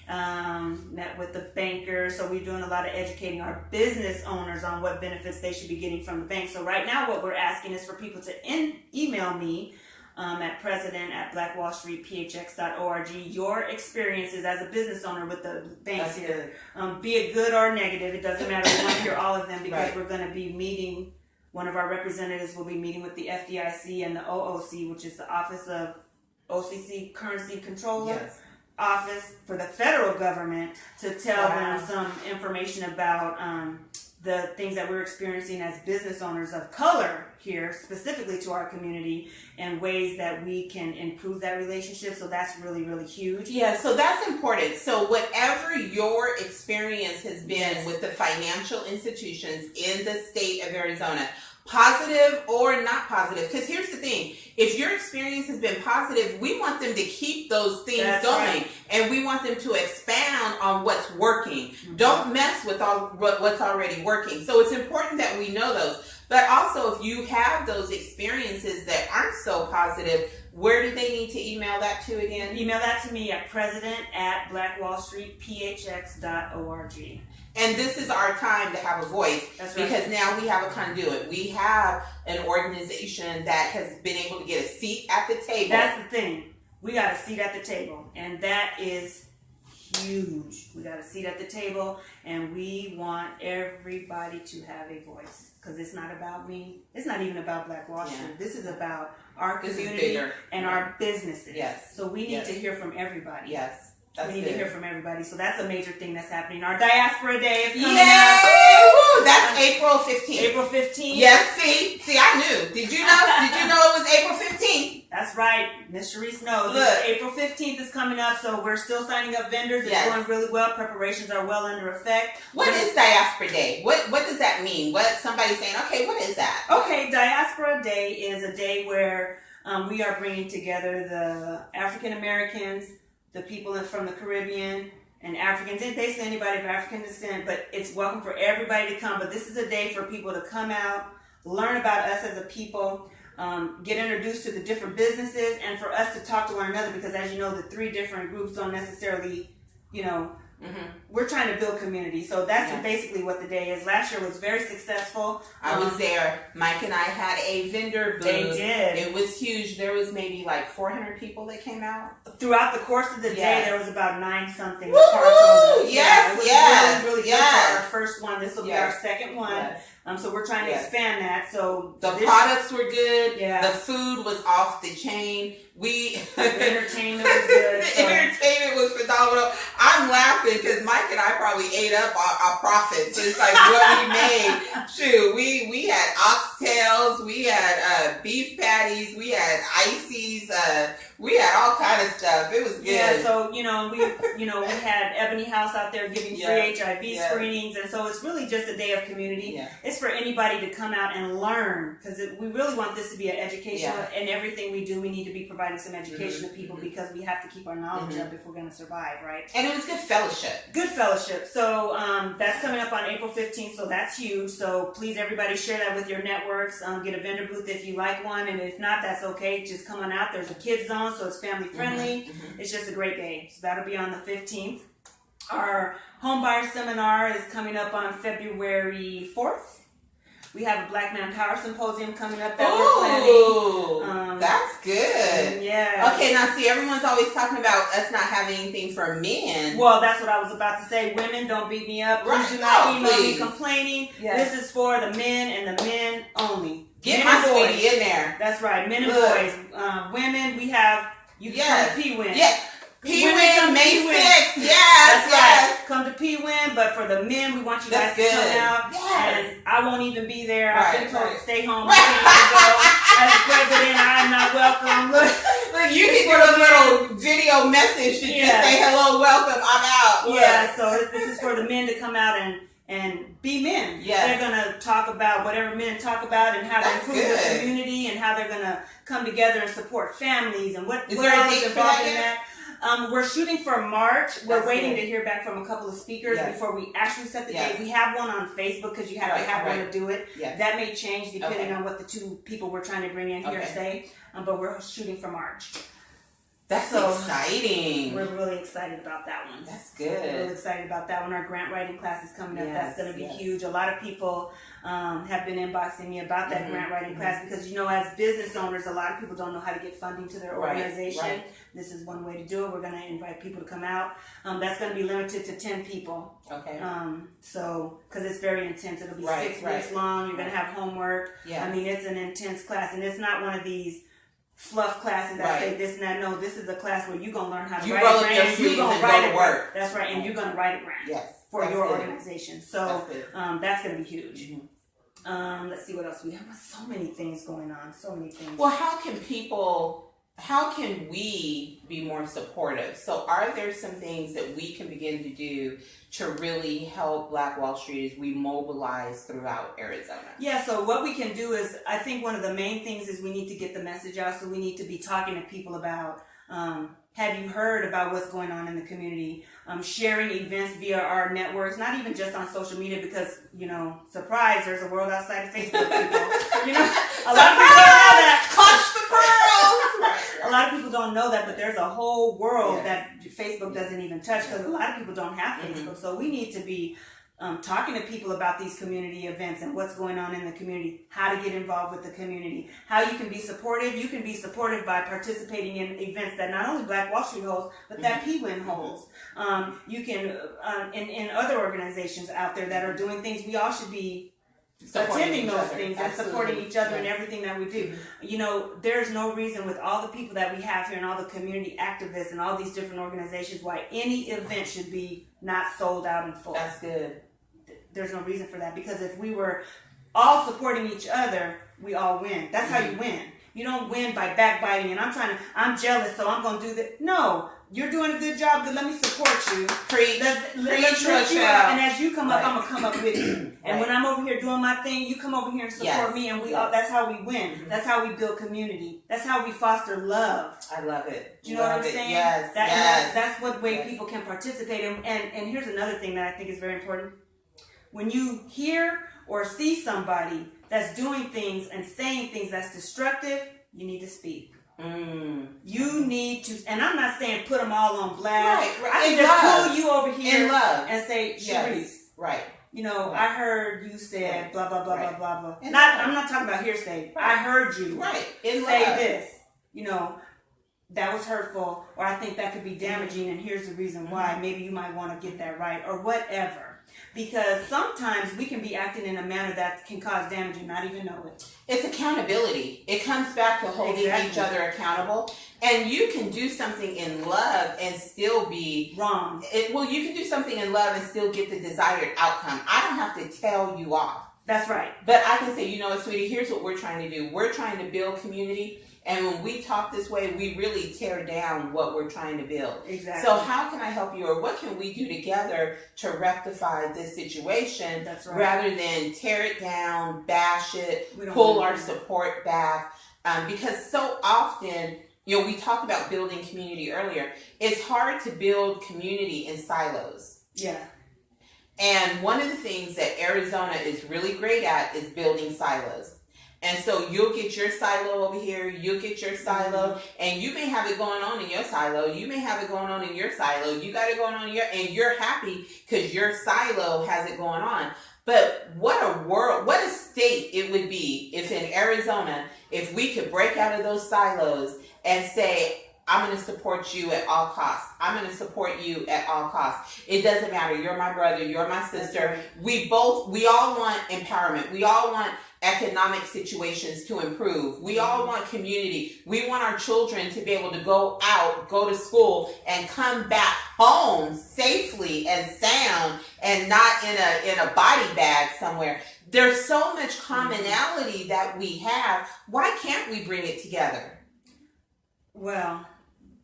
Met with the bankers. So we're doing a lot of educating our business owners on what benefits they should be getting from the bank. So right now what we're asking is for people to email me at president@blackwallstreetphx.org your experiences as a business owner with the banks here. Be it good or negative. It doesn't matter. We want to hear all of them because we're going to be meeting, one of our representatives will be meeting with the FDIC and the OOC, which is the Office of OCC Currency Controller Office for the federal government, to tell them some information about the things that we're experiencing as business owners of color here, specifically to our community, and ways that we can improve that relationship. So that's really, really huge. Yeah, so that's important. So whatever your experience has been with the financial institutions in the state of Arizona, positive or not positive. Because here's the thing. If your experience has been positive, we want them to keep those things going. Right. And we want them to expound on what's working. Mm-hmm. Don't mess with what's already working. So it's important that we know those. But also, if you have those experiences that aren't so positive, where do they need to email that to again? Email that to me at president@blackwallstreetphx.org. And this is our time to have a voice. That's right. Because now we have a conduit. We have an organization that has been able to get a seat at the table. That's the thing. We got a seat at the table. And that is huge. We got a seat at the table. And we want everybody to have a voice. Because it's not about me. It's not even about Black Wall Street. Yeah. This is about our community and our businesses. Yes. So we need to hear from everybody. Yes. We need to hear from everybody. So that's a major thing that's happening. Our Diaspora Day is coming up. Woo! That's April 15th. April 15th. Yes, see, I knew. Did you know? Did you know it was April 15th? That's right. Miss Sharise knows. Look. April 15th is coming up, so we're still signing up vendors. It's going really well. Preparations are well under effect. What is Diaspora Day? What does that mean? What somebody's saying, okay, what is that? Okay, Diaspora Day is a day where we are bringing together the African Americans, the people from the Caribbean, and Africans, and basically anybody of African descent, but it's welcome for everybody to come. But this is a day for people to come out, learn about us as a people, get introduced to the different businesses, and for us to talk to one another, because as you know, the three different groups don't necessarily, we're trying to build community. So that's basically what the day is. Last year was very successful. I was there. Mike and I had a vendor booth. They did. It was huge. There was maybe like 400 people that came out. Throughout the course of the day, there was about 9-something. Woo-hoo! Yes, it was really good for our first one. This will be our second one. Yes. So we're trying to expand that. So the products were good. Yeah. The food was off the chain. The entertainment was good. The entertainment was phenomenal. I'm laughing because Mike and I probably ate up our profits. It's like what we made. Shoot, we had oxtails, we had beef patties, we had ices, we had all kind of stuff. It was good. Yeah, so we had Ebony House out there giving free HIV screenings, and so it's really just a day of community. Yeah. It's for anybody to come out and learn, because we really want this to be an educational. And everything we do, we need to be providing some education to people, because we have to keep our knowledge up if we're going to survive, right? And it was good fellowship. Good fellowship. So that's coming up on April 15th, so that's huge. So please, everybody, share that with your networks. Get a vendor booth if you like one, and if not, that's okay. Just come on out. There's a kids zone, so it's family friendly. It's just a great day. So that'll be on the 15th. Our home buyer seminar is coming up on February 4th. We have a Black Man Power Symposium coming up that we're planning. That's good. Yeah. Okay, now see, everyone's always talking about us not having anything for men. Well, that's what I was about to say. Women, don't beat me up. Please do not email me complaining. Yes. This is for the men and the men only. Get my sweetie in there. That's right. Men and boys. Women, we have, you can come to P-Win. Yeah. P-Win, May 6th. Yes, right. Come to P-Win, but for the men, we want you guys to come out. Yes. And I won't even be there. I've been told to stay home. I can't go. As the president, I'm not welcome. Look, you can do a little video message to just say hello, welcome, I'm out. Yeah, so this is for the men to come out and be men. Yes. They're going to talk about whatever men talk about, and how to improve the community, and how they're going to come together and support families, and what else is involved in that. We're shooting for March. We're waiting to hear back from a couple of speakers before we actually set the date. We have one on Facebook, because you have to have one to do it. Yes. That may change depending on what the two people we're trying to bring in here say. But we're shooting for March. That's so exciting. We're really excited about that one. That's good. We're really excited about that one. Our grant writing class is coming up. That's going to be huge. A lot of people have been inboxing me about that grant writing class, because, as business owners, a lot of people don't know how to get funding to their organization. Right. This is one way to do it. We're going to invite people to come out. That's going to be limited to 10 people. Okay. So, because it's very intense. It'll be 6 weeks long. You're going to have homework. Yes. I mean, it's an intense class, and it's not one of these fluff classes that say this and that. No, this is a class where you're going to learn how to write a grant. You're going to write a grant. That's right. And you're going to write a grant for your organization. So that's going to be huge. Let's see what else we have. So many things going on. So many things. Well, how can people how can we be more supportive? So are there some things that we can begin to do to really help Black Wall Street as we mobilize throughout Arizona? Yeah, so what we can do is, I think one of the main things is we need to get the message out. So we need to be talking to people about, have you heard about what's going on in the community? Sharing events via our networks, not even just on social media, because, surprise, there's a world outside of Facebook, people. A lot of people don't know that. Clutch the pearls! A lot of people don't know that, but there's a whole world that Facebook doesn't even touch, because a lot of people don't have Facebook. So we need to be talking to people about these community events and what's going on in the community, how to get involved with the community, how you can be supportive. You can be supportive by participating in events that not only Black Wall Street holds, but that PWIN holds. You can, in other organizations out there that are doing things, we all should be attending those things and supporting each other in everything that we do. There's no reason, with all the people that we have here and all the community activists and all these different organizations, why any event should be not sold out in full. That's good. There's no reason for that, because if we were all supporting each other, we all win. That's how you win. You don't win by backbiting and I'm jealous, so I'm going to do that. No, you're doing a good job, then let me support you. Let's lift you up. And as you come up, I'm going to come up with you. And when I'm over here doing my thing, you come over here and support me, and that's how we win. That's how we build community. That's how we foster love. I love it. Do you know what I'm saying? Yes. That's what way people can participate in. And here's another thing that I think is very important. When you hear or see somebody that's doing things and saying things that's destructive, you need to speak. You need to, and I'm not saying put them all on blast. Right. I can just pull you over here and say, Sharise. Right. I heard you said blah, blah, blah, blah, blah, blah. I'm not talking about hearsay. Right. I heard you say this. That was hurtful, or I think that could be damaging, and here's the reason why. Maybe you might want to get that right, or whatever. Because sometimes we can be acting in a manner that can cause damage and not even know it. It's accountability. It comes back to holding each other accountable. And you can do something in love and still be wrong. You can do something in love and still get the desired outcome. I don't have to tell you off. That's right. But I can say, sweetie, here's what we're trying to do. We're trying to build community. And when we talk this way, we really tear down what we're trying to build. Exactly. So how can I help you, or what can we do together to rectify this situation? That's right. Rather than tear it down, bash it, pull our support back. Because so often, we talked about building community earlier. It's hard to build community in silos. Yeah. And one of the things that Arizona is really great at is building silos. And so you'll get your silo over here, you'll get your silo, and you may have it going on in your silo, you may have it going on in your silo, you got it going on in and you're happy because your silo has it going on. But what a state it would be if in Arizona, if we could break out of those silos and say, I'm going to support you at all costs. I'm going to support you at all costs. It doesn't matter. You're my brother. You're my sister. We all want empowerment. We all want economic situations to improve. We all want community. We want our children to be able to go out, go to school, and come back home safely and sound, and not in a body bag somewhere. There's so much commonality that we have. Why can't we bring it together? Well,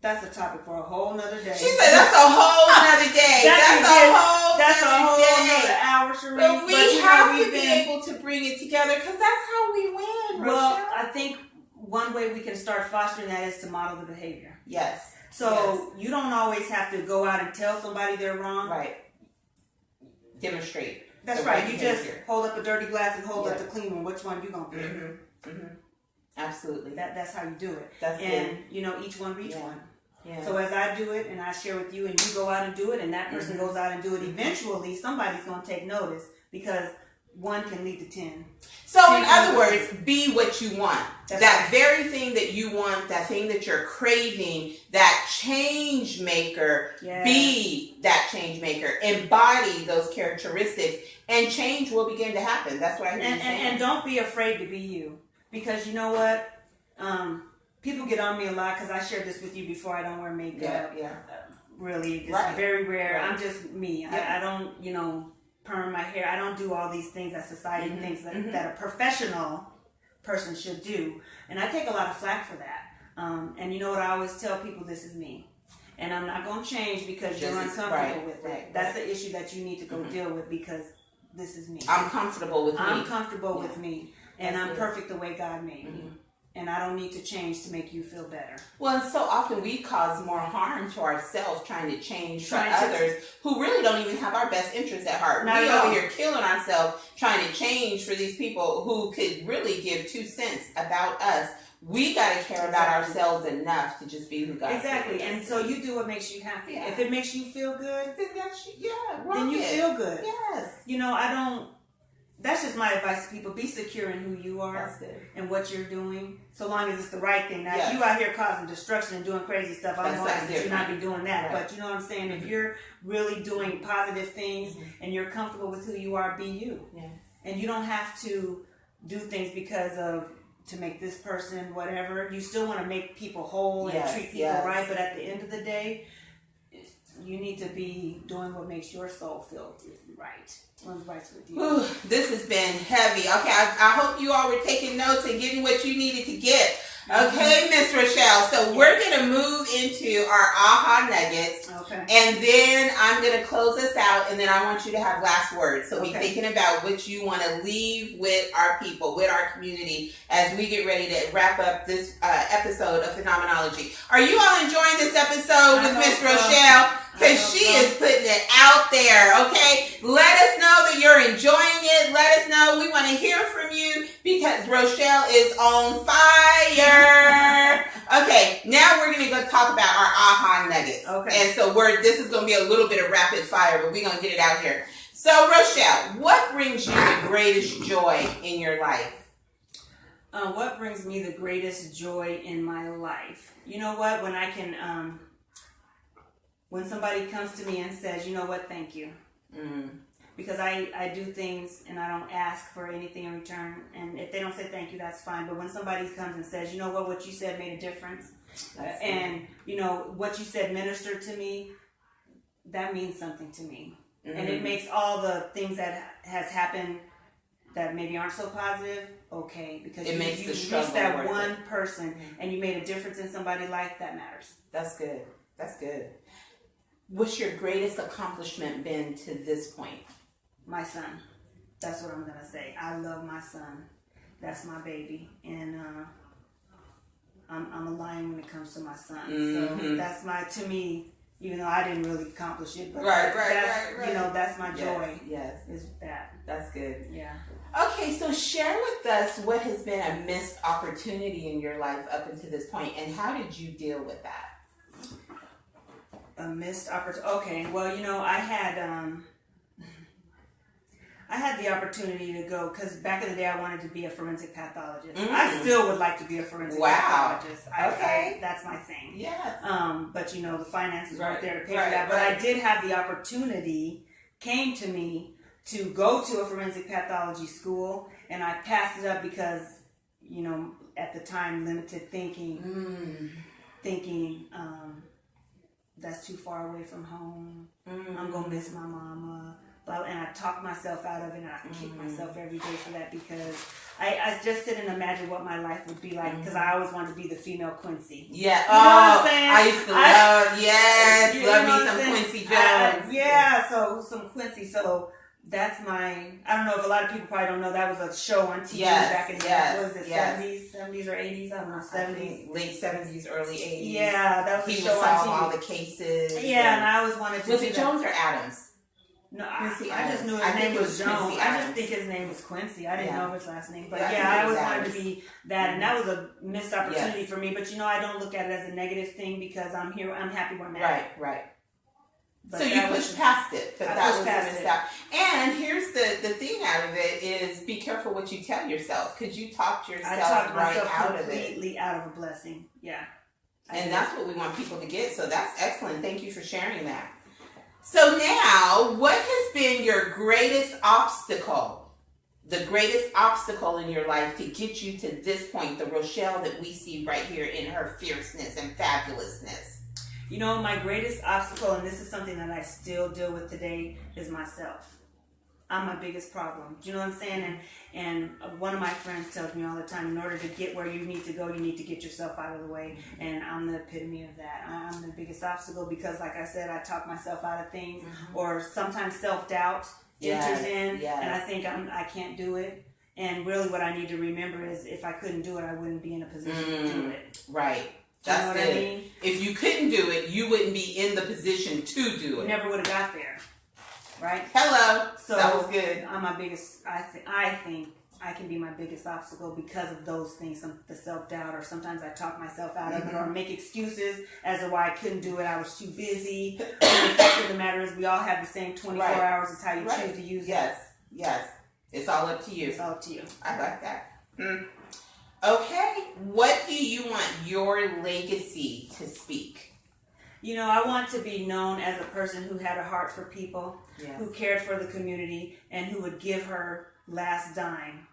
that's a topic for a whole nother day. She said that's a whole nother day. That's a whole nother hour, Sharise. But we have to be able to bring it together, because that's how we win. Well, Rochelle. I think one way we can start fostering that is to model the behavior. Yes. So you don't always have to go out and tell somebody they're wrong. Right. Demonstrate. That's right. You just hold up a dirty glass and hold up the clean one. Which one you gonna pick? Absolutely. That's how you do it. That's and each one reach one. Yeah. So as I do it and I share with you, and you go out and do it, and that person goes out and do it, eventually somebody's going to take notice, because one can lead to 10. So in other words, be what you want. That's that right. very thing that you want, that thing that you're craving, that change maker, be that change maker. Embody those characteristics, and change will begin to happen. That's what I hear you saying. And don't be afraid to be you. Because you know what? People get on me a lot because I shared this with you before. I don't wear makeup. Yeah. Really, it's very rare. Right. I'm just me. I don't, perm my hair. I don't do all these things that society thinks that a professional person should do. And I take a lot of flack for that. And you know what I always tell people, this is me. And I'm not going to change because you're uncomfortable with it. That's the issue that you need to go deal with, because this is me. I'm comfortable with me. I'm comfortable with me. And I'm perfect the way God made me. And I don't need to change to make you feel better. Well, and so often we cause more harm to ourselves trying to change for others who really don't even have our best interests at heart. We over here killing ourselves trying to change for these people who could really give 2 cents about us. We got to care about ourselves enough to just be who God Exactly. And so you do what makes you happy. If it makes you feel good, then you feel good. Yes. You know, that's just my advice to people. Be secure in who you are and what you're doing, so long as it's the right thing. Now, if you out here causing destruction and doing crazy stuff, I'm going to ask that you not be doing that. But you know what I'm saying? If you're really doing positive things and you're comfortable with who you are, be you. Yeah. And you don't have to do things to make this person whatever. You still want to make people wheal and treat people right, but at the end of the day, you need to be doing what makes your soul feel right. What's right with you? Ooh, this has been heavy. Okay, I hope you all were taking notes and getting what you needed to get. Okay, Miss Rochelle. So we're going to move into our aha nuggets. Okay. And then I'm going to close us out, and then I want you to have last words. So be thinking about what you want to leave with our people, with our community, as we get ready to wrap up this episode of Phenomenology. Are you all enjoying this episode with Miss Rochelle? Because she is putting it out there, okay? Let us know that you're enjoying it. Let us know. We want to hear from you, because Rochelle is on fire. Okay, now we're going to go talk about our aha nuggets. Okay. And so this is going to be a little bit of rapid fire, but we're going to get it out here. So, Rochelle, what brings you the greatest joy in your life? What brings me the greatest joy in my life? You know what? When I can... when somebody comes to me and says, you know what, thank you. Because I do things and I don't ask for anything in return. And if they don't say thank you, that's fine. But when somebody comes and says, you know what you said made a difference. And, you know, what you said ministered to me, that means something to me. And it makes all the things that has happened that maybe aren't so positive, okay. Because you reached that one person and you made a difference in somebody's life, that matters. That's good. That's good. What's your greatest accomplishment been to this point? My son. That's what I'm going to say. I love my son. That's my baby. And I'm a lion when it comes to my son. So that's to me, even though I didn't really accomplish it, but right. You know, that's my joy. Yes. Is that. That's good. Yeah. Okay, so share with us what has been a missed opportunity in your life up until this point, and how did you deal with that? A missed opportunity. Okay, well, you know, I had the opportunity to go, because back in the day I wanted to be a forensic pathologist. I still would like to be a forensic pathologist. That's my thing. Yes. But you know, the finances weren't there to pay for that. But I did have the opportunity, came to me, to go to a forensic pathology school, and I passed it up because, you know, at the time, limited thinking, that's too far away from home. I'm going to miss my mama. And I talk myself out of it, and I kick myself every day for that, because I just sit and imagine what my life would be like, because I always wanted to be the female Quincy. Yeah. You know what I'm saying? I used to love me some Quincy Jones. So some Quincy. So that's I don't know if a lot of people probably don't know, that was a show on TV back in the what was it, 70s or 80s? I don't know, 70s. Late 70s, early 80s. Yeah, that was a show on TV. All the cases. Yeah, and I always wanted to Was it Jones or Adams? No, I just knew his name was Jones. I just think his name was Quincy. I didn't know his last name. But I always wanted to be that, and that was a missed opportunity for me. But you know, I don't look at it as a negative thing, because I'm here, I'm happy where I'm at. Right. But so you pushed past it, but that was a missed out. And here's the thing out of it is, be careful what you tell yourself, because you talked yourself completely out of a blessing. Yeah. And that's what we want people to get. So that's excellent. Thank you for sharing that. So now, what has been your greatest obstacle? The greatest obstacle in your life to get you to this point, the Rochelle that we see right here in her fierceness and fabulousness? You know, my greatest obstacle, and this is something that I still deal with today, is myself. I'm my biggest problem. Do you know what I'm saying? And one of my friends tells me all the time, in order to get where you need to go, you need to get yourself out of the way. And I'm the epitome of that. I'm the biggest obstacle because, like I said, I talk myself out of things, or sometimes self-doubt enters in, and I think I can't do it. And really what I need to remember is if I couldn't do it, I wouldn't be in a position to do it. Right. That's That's good. good. I mean? If you couldn't do it, you wouldn't be in the position to do it. You never would have got there. Right? Hello. So that was good. I'm my biggest, I think I can be my biggest obstacle because of those things, the self-doubt, or sometimes I talk myself out of it or make excuses as to why I couldn't do it. I was too busy. And the fact of the matter is we all have the same 24 hours. It's how you choose to use it. Yes. It's all up to you. It's all up to you. I like that. Okay. What do you want your legacy to speak? You know, I want to be known as a person who had a heart for people, who cared for the community, and who would give her last dime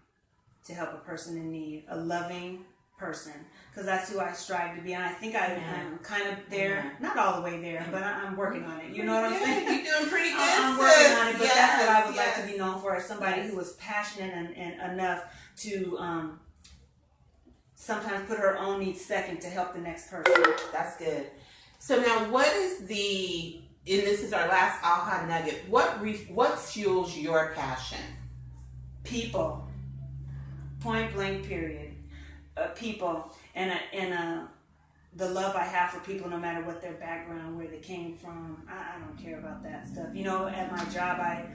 to help a person in need. A loving person. Because that's who I strive to be. And I think I'm kind of there. Not all the way there, but I'm working on it. You know what I'm saying? You're doing pretty good, I'm working on it, but that's what I would like to be known for, as somebody who was passionate and enough to sometimes put her own needs second to help the next person. That's good. So now what is and this is our last aha nugget, what fuels your passion? People. Point blank period. People. And the love I have for people, no matter what their background, where they came from. I don't care about that stuff. You know, at my job, I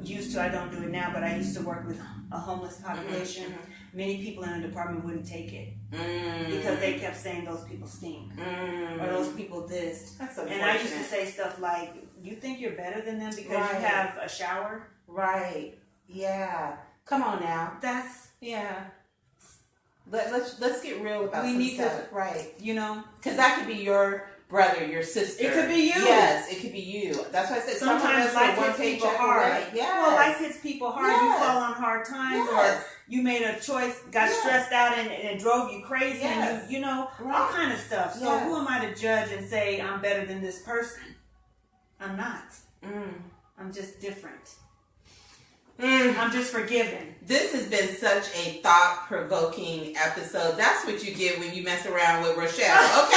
don't do it now, but I used to work with a homeless population. Many people in the department wouldn't take it because they kept saying those people stink or those people this. And I used to say stuff like, you think you're better than them because you have a shower? Right. Yeah. Come on now. Let's get real about some stuff. Right. You know? Because that could be your brother, your sister. It could be you. Yes, it could be you. That's why I said sometimes life hits people hard. Well, life hits people hard. You fall on hard times, or you made a choice, got stressed out, and it drove you crazy, and you know, all kind of stuff. So who am I to judge and say I'm better than this person? I'm not. I'm just different. I'm just forgiven. This has been such a thought-provoking episode. That's what you get when you mess around with Rochelle.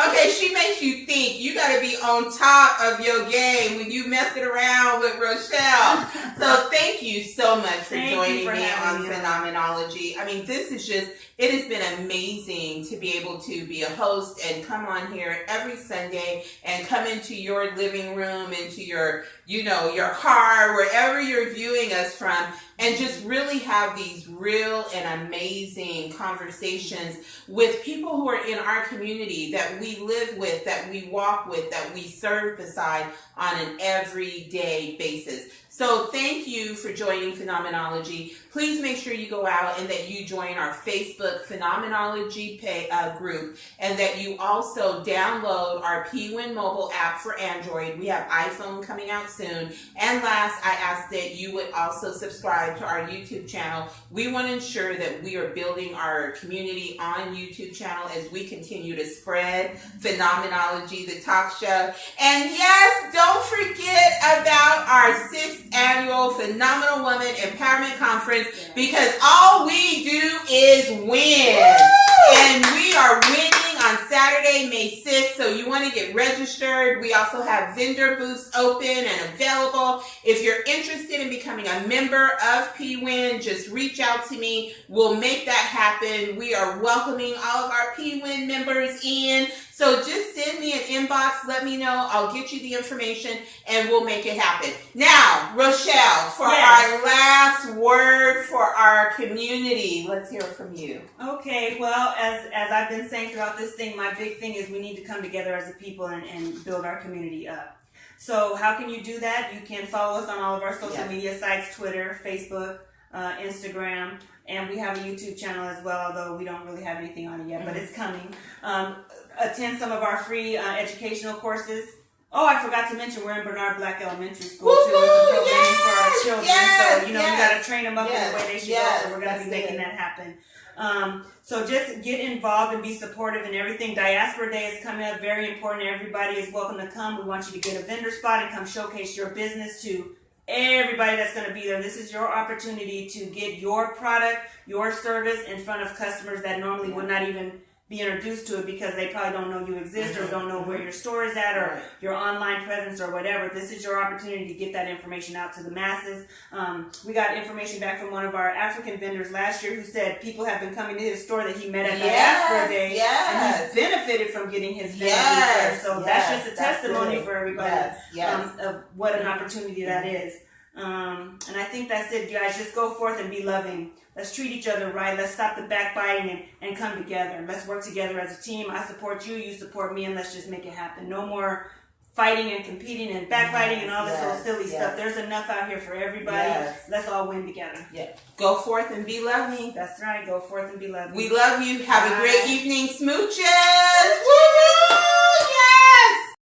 Okay, she makes you think. You got to be on top of your game when you mess it around with Rochelle. So thank you so much for joining me on Phenomenology. I mean, it has been amazing to be able to be a host and come on here every Sunday and come into your living room, into your car, wherever you're viewing us from, and just really have these real and amazing conversations with people who are in our community that we live with, that we walk with, that we serve beside on an everyday basis. So thank you for joining Phenomenology. Please make sure you go out and that you join our Facebook Phenomenology group, and that you also download our PWin mobile app for Android. We have iPhone coming out soon. And last, I ask that you would also subscribe to our YouTube channel. We want to ensure that we are building our community on YouTube channel as we continue to spread Phenomenology, the talk show. And yes, don't forget about our 6th annual Phenomenal Woman Empowerment Conference, because all we do is win. Woo! And we are winning on Saturday, May 6th, so you want to get registered. We also have vendor booths open and available. If you're interested in becoming a member of PWin, just reach out to me. We'll make that happen. We are welcoming all of our PWin members in. So just send me an inbox, let me know, I'll get you the information, and we'll make it happen. Now, Rochelle, for our last word for our community, let's hear from you. Okay, well, as I've been saying throughout this thing, my big thing is we need to come together as a people and build our community up. So how can you do that? You can follow us on all of our social media sites, Twitter, Facebook, Instagram, and we have a YouTube channel as well, although we don't really have anything on it yet, but it's coming. Attend some of our free educational courses. Oh, I forgot to mention we're in Bernard Black Elementary School too. It's a programming for our children. So, we got to train them up in the way they should go. So we're going to be making that happen. So just get involved and be supportive in everything. Diaspora Day is coming up. Very important. Everybody is welcome to come. We want you to get a vendor spot and come showcase your business to everybody that's going to be there. This is your opportunity to get your product, your service in front of customers that normally would not even be introduced to it because they probably don't know you exist or don't know where your store is at or your online presence or whatever. This is your opportunity to get that information out to the masses. We got information back from one of our African vendors last year who said people have been coming to his store that he met at the Diaspora Day and he's benefited from getting his vendor there. So that's just a testimony for everybody of what an opportunity that is. And I think that's it, you guys. Just go forth and be loving. Let's treat each other right. Let's stop the backbiting and come together. Let's work together as a team. I support you, you support me, and let's just make it happen. No more fighting and competing and backbiting and all this old silly stuff. There's enough out here for everybody. Let's all win together. Go forth and be loving. That's right. Go forth and be loving. We love you. Have a great evening. Smooches.